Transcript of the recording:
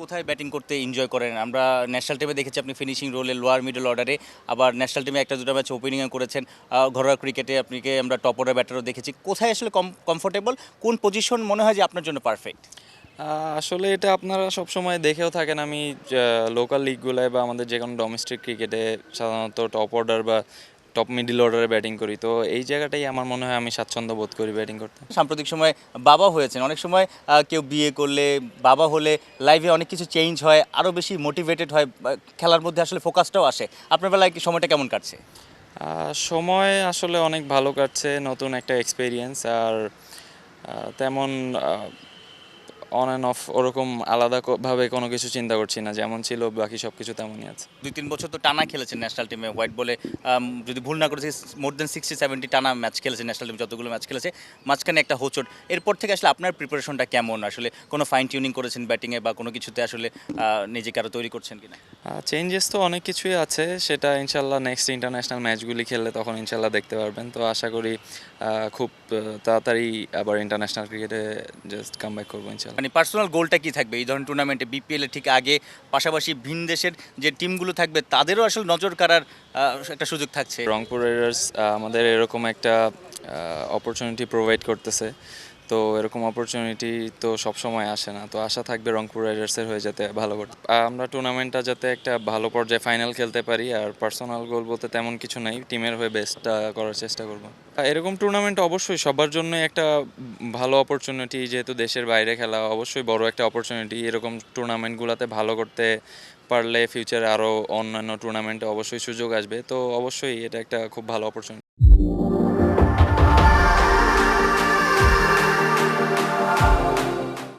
কোথায় ব্যাটিং করতে এনজয় করেন? আমরা ন্যাশনাল টিমে দেখেছি আপনি ফিনিশিং রোলে, লোয়ার মিডল অর্ডারে, আবার ন্যাশনাল টিমে একটা দুটো ম্যাচ ওপেনিংয়ে করেছেন। ঘরোয়া ক্রিকেটে আপনাকে আমরা টপ অর্ডার ব্যাটারও দেখেছি। কোথায় আসলে কমফোর্টেবল? কোন পজিশন মনে হয় যে আপনার জন্য পারফেক্ট? আসলে এটা আপনারা সবসময় দেখেও থাকেন আমি লোকাল লিগগুলায় বা আমাদের যে কোনো ডোমেস্টিক ক্রিকেটে সাধারণত টপ অর্ডার বা টপ মিডল অর্ডারে ব্যাটিং করি, তো এই জায়গাটাই আমার মনে হয় আমি স্বাচ্ছন্দ্য বোধ করি ব্যাটিং করতে। সাম্প্রতিক সময়ে বাবা হয়েছেন। অনেক সময় কেউ বিয়ে করলে, বাবা হলে লাইফে অনেক কিছু চেঞ্জ হয়, আরও বেশি মোটিভেটেড হয়, খেলার মধ্যে আসলে ফোকাসটাও আসে। আপনার বেলায় কি সময়টা কেমন কাটছে? সময় আসলে অনেক ভালো কাটছে, নতুন একটা এক্সপিরিয়েন্স। আর তেমন অন অ্যান্ড অফ ওরকম আলাদা ভাবে কোনো কিছু চিন্তা করছি না, যেমন ছিল বাকি সব কিছু তেমনই আছে। ২-৩ বছর তো টানা খেলেছেন ন্যাশনাল টিমে হোয়াইট বলে। যদি ভুল না করেছি মোর দেন 60-70 টানা ম্যাচ খেলেছেন ন্যাশনাল টিম, যতগুলো ম্যাচ খেলেছে। মাঝখানে একটা হোঁচট। এরপর থেকে আসলে আপনার প্রিপারেশনটা কেমন? আসলে কোনো ফাইন টিউনিং করেছেন ব্যাটিংয়ে বা কোনো কিছুতে আসলে নিজেকে আরও তৈরি করছেন কিনা? চেঞ্জেস তো অনেক কিছুই আছে, সেটা ইনশাল্লাহ নেক্সট ইন্টারন্যাশনাল ম্যাচগুলি খেললে তখন ইনশাল্লাহ দেখতে পারবেন। তো আশা করি খুব তাড়াতাড়ি আবার ইন্টারন্যাশনাল ক্রিকেটে জাস্ট কাম ব্যাক করবো ইনশাল্লাহ। মানে পার্সোনাল গোলটা কি থাকবে এই ধরনের টুর্নামেন্টে, বিপিএল এর ঠিক আগে? পাশাপাশি ভিন দেশের যে টিমগুলো থাকবে তাদেরও আসলে নজর কাড়ার একটা সুযোগ থাকছে। রংপুর রাইডার্স আমাদের এরকম একটা অপরচুনিটি প্রোভাইড করতেছে, তো এরকম অপরচুনিটি তো সবসময় আসে না। তো আশা থাকবে রংপুর রাইডার্সের হয়ে যাতে ভালো করতে আমরা টুর্নামেন্টটা যাতে একটা ভালো পর্যায়ে ফাইনাল খেলতে পারি। আর পার্সোনাল গোল বলতে তেমন কিছু নাই, টিমের হয়ে বেস্টটা করার চেষ্টা করব। এরকম টুর্নামেন্ট অবশ্যই সবার জন্য একটা ভালো অপরচুনিটি, যেহেতু দেশের বাইরে খেলা অবশ্যই বড় একটা অপরচুনিটি। এরকম টুর্নামেন্টগুলোতে ভালো করতে পারলে ফিউচারে আরও অন্যান্য টুর্নামেন্টে অবশ্যই সুযোগ আসবে, তো অবশ্যই এটা একটা খুব ভালো অপরচুনিটি।